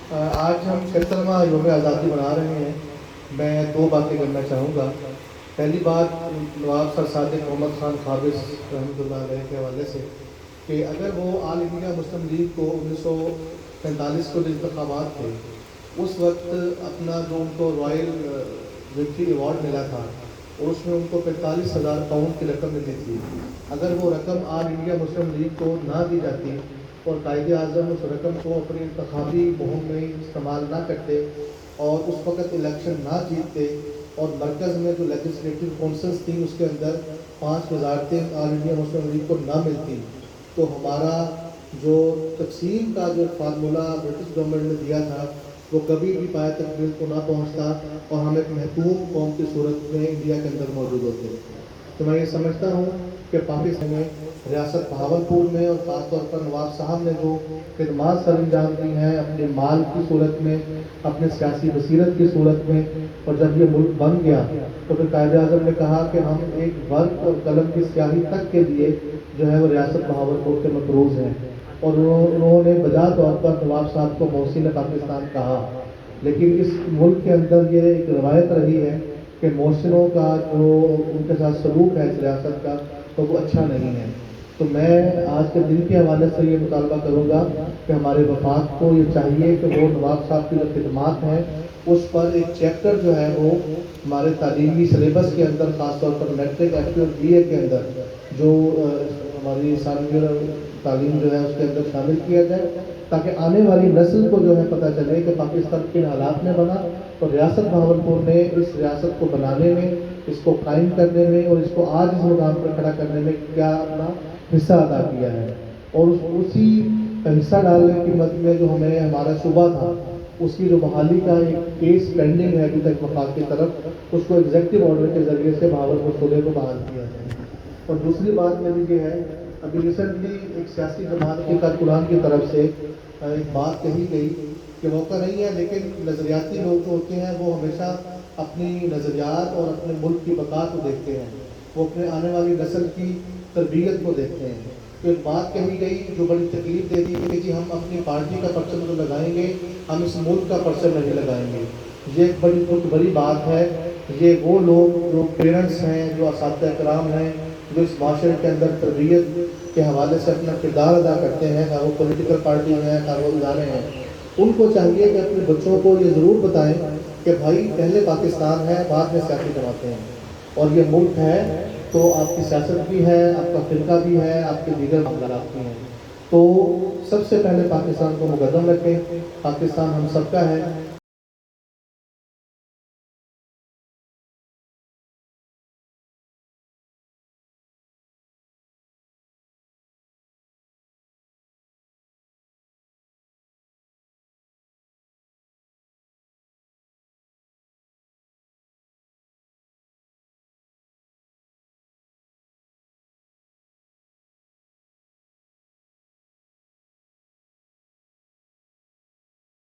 آج ہم 71واں یوم آزادی منا رہے ہیں۔ میں دو باتیں کرنا چاہوں گا۔ پہلی بات نواب سر صادق محمد خان قابض رحمۃ اللہ علیہ کے حوالے سے کہ اگر وہ آل انڈیا مسلم لیگ کو 1945 کو جو انتخابات تھے اس وقت اپنا جو ان کو رائل وکٹری ایوارڈ ملا تھا اور اس میں ان کو 45,000 پاؤنڈ کی رقم ملی تھی، اگر وہ رقم آل انڈیا مسلم لیگ کو نہ دی جاتی اور قائد اعظم اس رقم کو اپنی انتخابی مہم میں استعمال نہ کرتے اور اس وقت الیکشن نہ جیتتے اور مرکز میں جو لیجسلیٹو کونسلز تھیں اس کے اندر 5 وزارتیں آل انڈیا مسلم لیگ کو نہ ملتی، تو ہمارا جو تقسیم کا جو فارمولہ برٹش گورنمنٹ نے دیا تھا وہ کبھی بھی پایہ تکمیل کو نہ پہنچتا اور ہم ایک محکوم قوم کی صورت میں انڈیا کے اندر موجود ہوتے۔ تو میں یہ سمجھتا ہوں کہ پاکستان میں ریاست بہاولپور میں اور خاص طور پر نواب صاحب نے جو خدمات سر انجام دی ہیں اپنے مال کی صورت میں، اپنے سیاسی بصیرت کی صورت میں، اور جب یہ ملک بن گیا تو پھر قائد اعظم نے کہا کہ ہم ایک ورق اور قلم کی سیاہی تک کے لیے جو ہے وہ ریاست بہاولپور کے مقروض ہیں، اور انہوں نے بجا طور پر نواب صاحب کو محسن پاکستان کہا۔ لیکن اس ملک کے اندر یہ ایک روایت رہی ہے کہ محسنوں کا جو ان کے ساتھ سلوک ہے اس ریاست کا تو وہ اچھا نہیں ہے۔ تو میں آج کے دن کے حوالے سے یہ مطالبہ کروں گا کہ ہمارے وفاق کو یہ چاہیے کہ وہ نواب صاحب کی جو خدمات ہیں اس پر ایک چیپٹر جو ہے وہ ہمارے تعلیمی سلیبس کے اندر، خاص طور پر میٹرک ایف اے اور بی اے کے اندر جو ہماری ثانوی تعلیم جو ہے اس کے اندر شامل کیا جائے، تاکہ آنے والی نسل کو جو ہے پتہ چلے کہ پاکستان کن حالات میں بنا اور ریاست بہاولپور نے اس ریاست کو بنانے میں، اس کو قائم کرنے میں اور اس کو آج اس مقام پر کھڑا کرنے میں کیا اپنا حصہ ادا کیا ہے، اور اسی حصہ ڈالنے کی مد میں جو ہمیں ہمارا صوبہ تھا اس کی جو بحالی کا ایک کیس پینڈنگ ہے ابھی تک وفاق کی طرف، اس کو ایگزیکٹو آرڈر کے ذریعے سے بہاولپور صوبے کو بحال کیا جائے۔ اور دوسری بات میری یہ ہے، ابھی ریسنٹلی ایک سیاسی جماعت کے کارکنان کی طرف سے ایک بات کہی گئی کہ موقع نہیں ہے، لیکن نظریاتی لوگ جو ہوتے ہیں وہ ہمیشہ اپنی نظریات اور اپنے ملک کی بقا کو دیکھتے ہیں، وہ اپنے آنے والی نسل کی تربیت کو دیکھتے ہیں۔ تو ایک بات کہی گئی جو بڑی تکلیف دیتی ہے کہ جی ہم اپنی پارٹی کا پرچم تو لگائیں گے، ہم اس ملک کا پرچم نہیں لگائیں گے۔ یہ ایک بڑی بات ہے۔ یہ وہ لوگ جو پیرنٹس ہیں، جو اساتذہ کرام ہیں، جو اس معاشرے کے اندر تربیت کے حوالے سے اپنا کردار ادا کرتے ہیں، خواہ وہ پولیٹیکل پارٹی ہیں، خواہ وہ ادارے ہیں، ان کو چاہیے کہ اپنے بچوں کو یہ ضرور بتائیں کہ بھائی پہلے پاکستان ہے، بعد میں سیاسی جماعتیں ہیں، اور یہ ملک ہے تو آپ کی سیاست بھی ہے، آپ کا فرقہ بھی ہے، آپ کے دیگر معاملات بھی ہیں۔ تو سب سے پہلے پاکستان کو مقدم رکھیں۔ پاکستان ہم سب کا ہے،